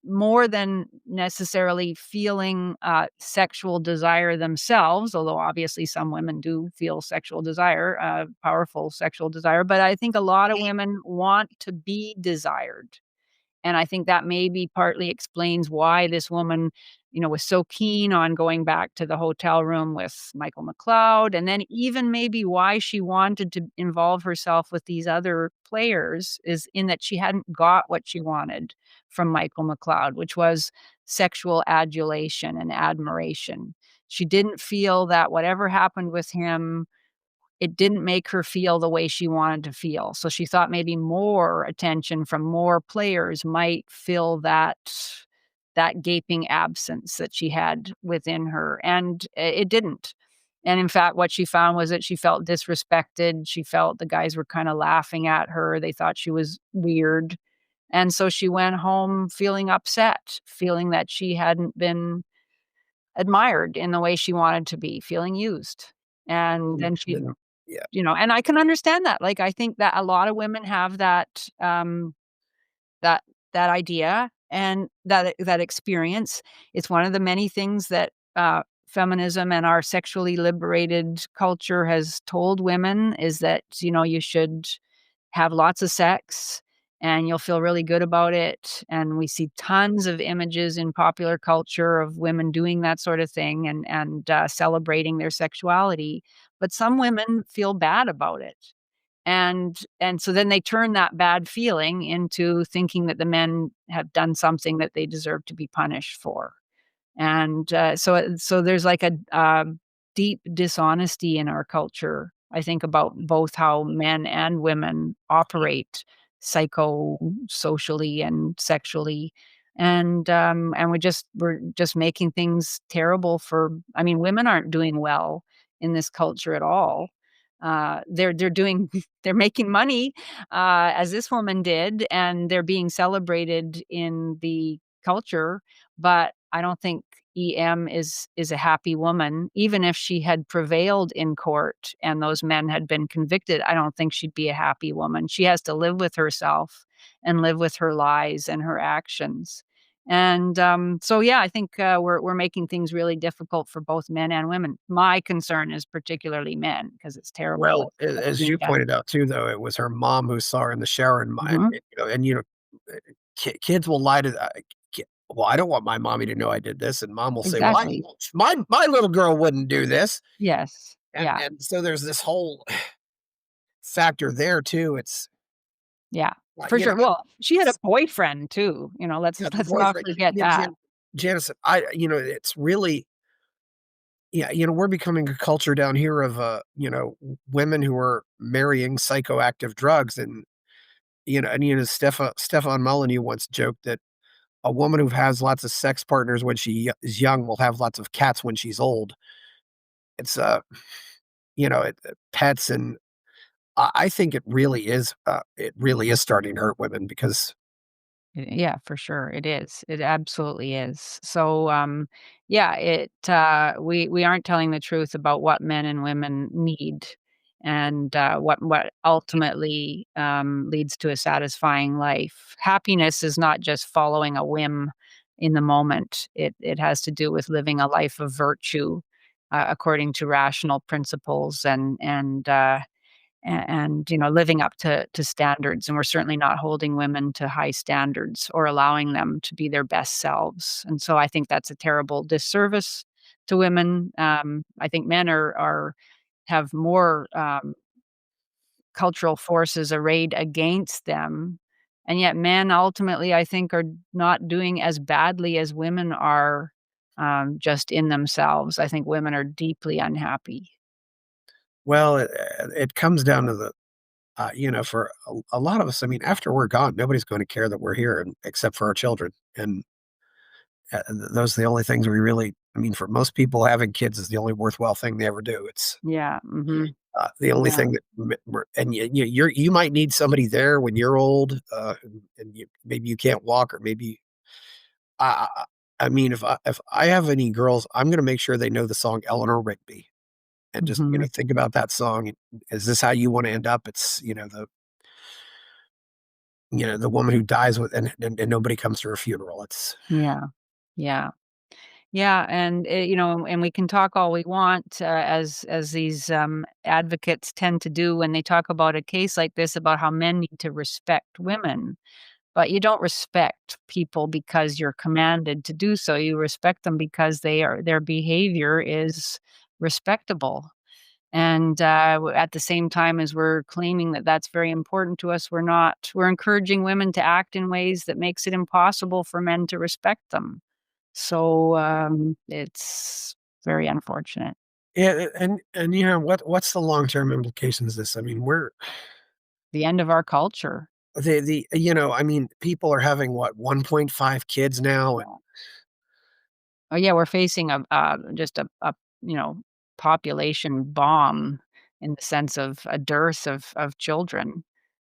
more than necessarily feeling sexual desire themselves, although obviously some women do feel sexual desire, powerful sexual desire. But I think a lot of women want to be desired. And I think that maybe partly explains why this woman, was so keen on going back to the hotel room with Michael McLeod, and then even maybe why she wanted to involve herself with these other players is in that she hadn't got what she wanted from Michael McLeod, which was sexual adulation and admiration. She didn't feel that whatever happened with him, it didn't make her feel the way she wanted to feel. So she thought maybe more attention from more players might fill that gaping absence that she had within her, and it didn't. And in fact, what she found was that she felt disrespected. She felt the guys were kind of laughing at her. They thought she was weird. And so she went home feeling upset, feeling that she hadn't been admired in the way she wanted to be, feeling used. And then she Yeah. and I can understand that. Like, I think that a lot of women have that that idea and that experience. It's one of the many things that, feminism and our sexually liberated culture has told women is that, you should have lots of sex and you'll feel really good about it. And we see tons of images in popular culture of women doing that sort of thing and celebrating their sexuality. But some women feel bad about it. And so then they turn that bad feeling into thinking that the men have done something that they deserve to be punished for. And, so there's like a, deep dishonesty in our culture, I think, about both how men and women operate psycho-socially and sexually. And we're just making things terrible for I mean, women aren't doing well in this culture at all. They're doing they're making money, as this woman did, and they're being celebrated in the culture, but I don't think EM is a happy woman. Even if she had prevailed in court and those men had been convicted, I don't think she'd be a happy woman. She has to live with herself and live with her lies and her actions. And, so, yeah, I think, we're making things really difficult for both men and women. My concern is particularly men because it's terrible Well, what's as being you done. pointed out too, though, it was her mom who saw her in the shower, and Mhm. uh, kids will lie to well, I don't want my mommy to know I did this, and mom will say, "Well, Exactly. my little girl wouldn't do this," Yes. and Yeah. so there's this whole factor there too. It's Yeah. like, For sure. Well, she had a boyfriend too, let's yeah, the let's not boyfriend, forget that. Janice, it's really, yeah, we're becoming a culture down here of, women who are marrying psychoactive drugs, and Stefan Molyneux once joked that a woman who has lots of sex partners when she is young will have lots of cats when she's old. It's, pets, and I think it really is starting to hurt women because Yeah, for sure. It is. It absolutely is. So, yeah, we aren't telling the truth about what men and women need and what ultimately leads to a satisfying life. Happiness is not just following a whim in the moment. It has to do with living a life of virtue according to rational principles and living up to standards. And we're certainly not holding women to high standards or allowing them to be their best selves. And so I think that's a terrible disservice to women. I think men are have more cultural forces arrayed against them, and yet men ultimately I think are not doing as badly as women are, just in themselves. I think women are deeply unhappy. well, it comes down to for a lot of us, I mean, after we're gone, nobody's going to care that we're here, and except for our children. And those are the only things we really, I mean, for most people, having kids is the only worthwhile thing they ever do. Yeah. Mhm. The only Yeah. thing that and you might need somebody there when you're old, and maybe you can't walk, or maybe I I I mean, if I have any girls, I'm gonna make sure they know the song Eleanor Rigby, and just, Mhm. think about that song. Is this how you wanna end up? It's, the woman who dies with and nobody comes to her funeral. It's Yeah. Yeah. Yeah, and, and we can talk all we want, as these, advocates tend to do when they talk about a case like this, about how men need to respect women. But you don't respect people because you're commanded to do so. You respect them because their behavior is respectable. And, at the same time as we're claiming that that's very important to us, we're encouraging women to act in ways that makes it impossible for men to respect them. So, it's very unfortunate. yeah, and, what's the long-term implications of this? I mean, The end of our culture. I mean, people are having, what, 1.5 kids now, and Oh, yeah, we're facing just a, you know, population bomb in the sense of a dearth of children.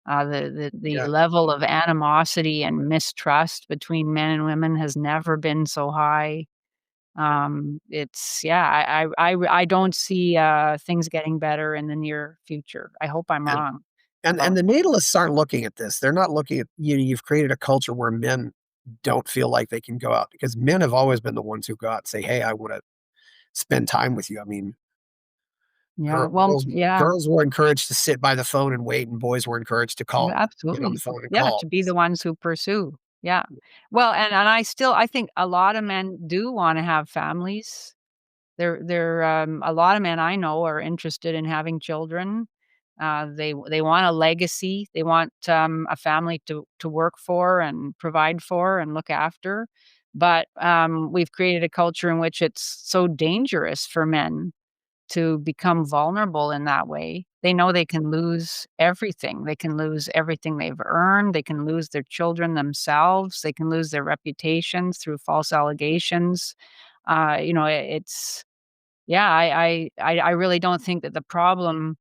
The yeah, level of animosity and mistrust between men and women has never been so high. It's yeah, I don't see, things getting better in the near future. I hope I'm and wrong and about the that. natalists aren't looking at this. They're not looking at you've created a culture where men don't feel like they can go out, because men have always been the ones who go out and say, "Hey, I wanna spend time with you." I mean, Yeah, girl well, girls yeah. girls were encouraged to sit by the phone and wait, and boys were encouraged to Yeah, get on the absolutely. phone and Yeah, call. to be the ones who pursue. Yeah. Well, and I think a lot of men do wanna have families. A lot of men I know are interested in having children. They want a legacy. They want, a family to work for and provide for and look after. But, we've created a culture in which it's so dangerous for men to become vulnerable in that way. They know they can lose everything. They can lose everything they've earned. They can lose their children themselves. They can lose their reputations through false allegations. It's yeah, I really don't think that the problem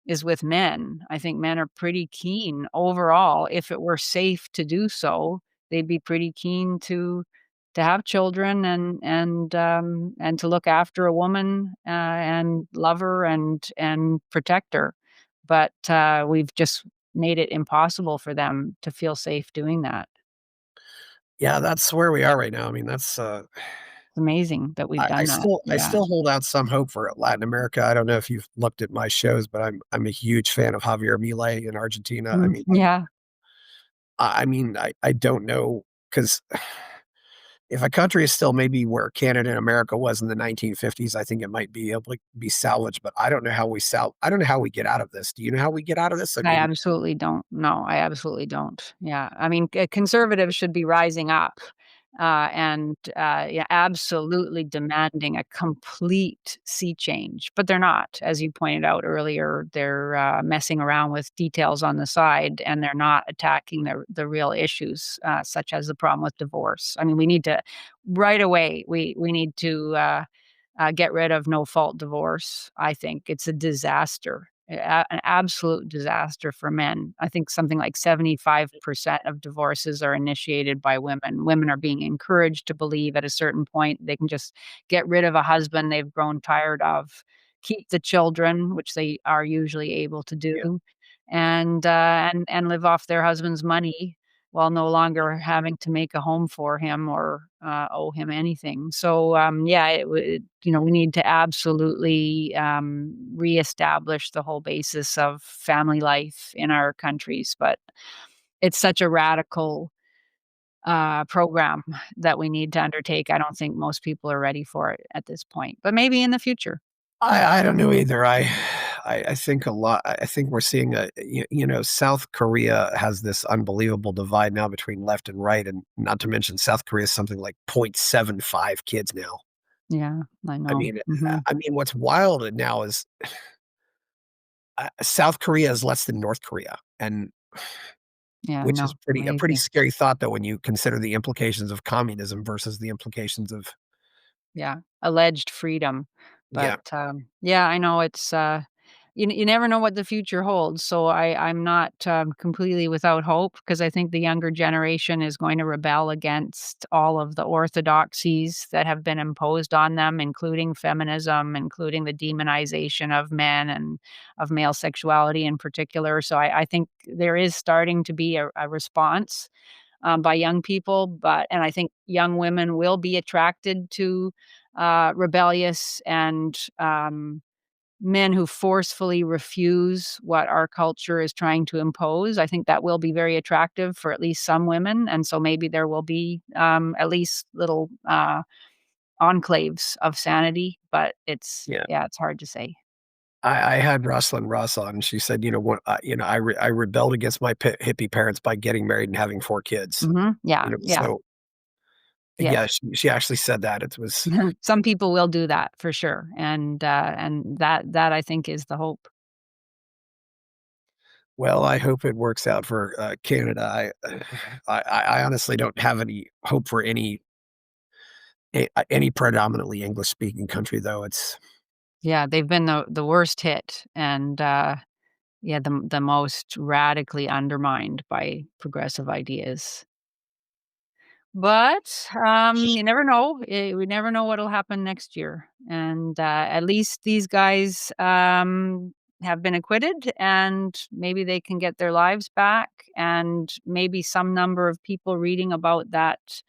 is with men. I think men are pretty keen overall, if it were safe to do so, they'd be pretty keen to have children and to look after a woman, and love her and protect her. But, we've just made it impossible for them to feel safe doing that. Yeah, that's where we are right now. I mean, It's amazing that we've I done that. Yeah. still hold out some hope for Latin America. I don't know if you've looked at my shows, but I'm a huge fan of Javier Milei in Argentina. I Mm, mean, yeah. I don't know, because if a country is still maybe where Canada and America was in the 1950s, I think it might be able to be salvaged, but I don't know how we get out of this. Do you know how we get out of this? I I mean, absolutely don't. No, I absolutely don't. Yeah. I mean, conservatives should be rising up, yeah, absolutely demanding a complete sea change. But they're not. As you pointed out earlier, they're messing around with details on the side, and they're not attacking the real issues, such as the problem with divorce. I mean, we need to right away. We need to. Get rid of no fault divorce. I think it's a disaster, an absolute disaster for men. I think something like 75% of divorces are initiated by women. Women are being encouraged to believe at a certain point they can just get rid of a husband they've grown tired of, keep the children, which they are usually able to yeah. do, and live off their husband's money while no longer having to make a home for him or, owe him anything. So, yeah, we need to absolutely, reestablish the whole basis of family life in our countries, but it's such a radical, program that we need to undertake. I don't think most people are ready for it at this point, but maybe in the future. I don't know either. I think a lot. I think we're seeing South Korea has this unbelievable divide now between left and right, and not to mention South Korea is something like 0.75 kids now. Yeah, I I know. mean, Mhm. what's wild now is South Korea is less than North Korea, and Yeah, which is no, a pretty amazing. scary thought, though, when you consider the implications of communism versus the implications of Yeah, alleged freedom, but, yeah. yeah, I know it's, you never know what the future holds. So I'm not completely without hope, because I think the younger generation is going to rebel against all of the orthodoxies that have been imposed on them, including feminism, including the demonization of men and of male sexuality in particular. So I think there is starting to be a response by young people, and I think young women will be attracted to rebellious and men who forcefully refuse what our culture is trying to impose. I think that will be very attractive for at least some women, and so maybe there will be, at least little, enclaves of sanity, but Yeah. it's hard to say. I had Rosalind Ross on, and she said, what, I rebelled against my hippie parents by getting married and having 4 kids. Mhm. Yeah, yeah, So yes. yeah, she actually said that. It was, Some people will do that for sure, and that I think is the hope. well, I hope it works out for, Canada. I honestly don't have any hope for any predominantly English-speaking country, though. It's Yeah, they've been the worst hit, and, yeah, the most radically undermined by progressive ideas. But, you never know. We never know what'll happen next year, and, at least these guys, have been acquitted, and maybe they can get their lives back, and maybe some number of people reading about that,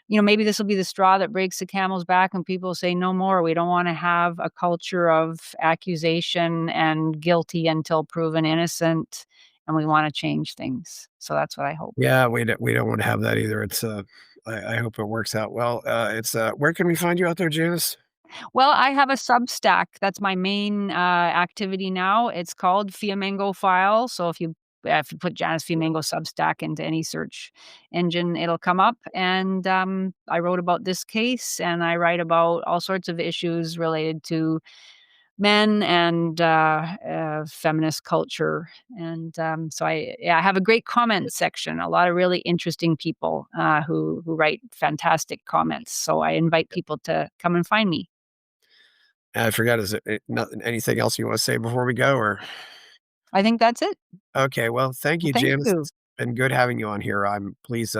maybe this will be the straw that breaks the camel's back, and people say, "No more. We don't wanna have a culture of accusation and guilty until proven innocent, and we wanna change things." So that's what I hope. yeah, we don't wanna have that either. It's, I hope it works out well. It's, where can we find you out there, Janice? Well, I have a Substack. That's my main, activity now. It's called Fiamengo File. So if you put Janice Fiamengo Substack into any search engine, it'll come up. And I wrote about this case, and I write about all sorts of issues related to men and feminist culture. And so I have a great comment section. A lot of really interesting people who write fantastic comments. So I invite people to come and find me. I forgot, is it nothing, anything else you wanna say before we go, or I think that's it. okay, well, thank Well, you, thank Janice. you. It's been good having you on here. Please,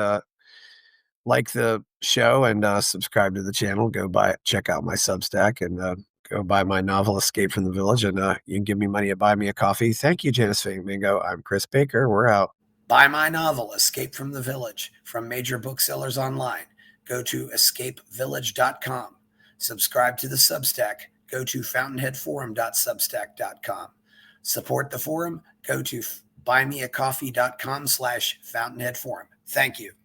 like the show and, subscribe to the channel. Go check out my Substack, and, go buy my novel, Escape from the Village, and, you can give me money at Buy Me a Coffee. Thank you, Janice Fiamengo. I'm Chris Baker. We're out. Buy my novel, Escape from the Village, from major booksellers online. Go to escapevillage.com. Subscribe to the Substack. Go to fountainheadforum.substack.com. Support the forum. Go to buymeacoffee.com/fountainheadforum. Thank you.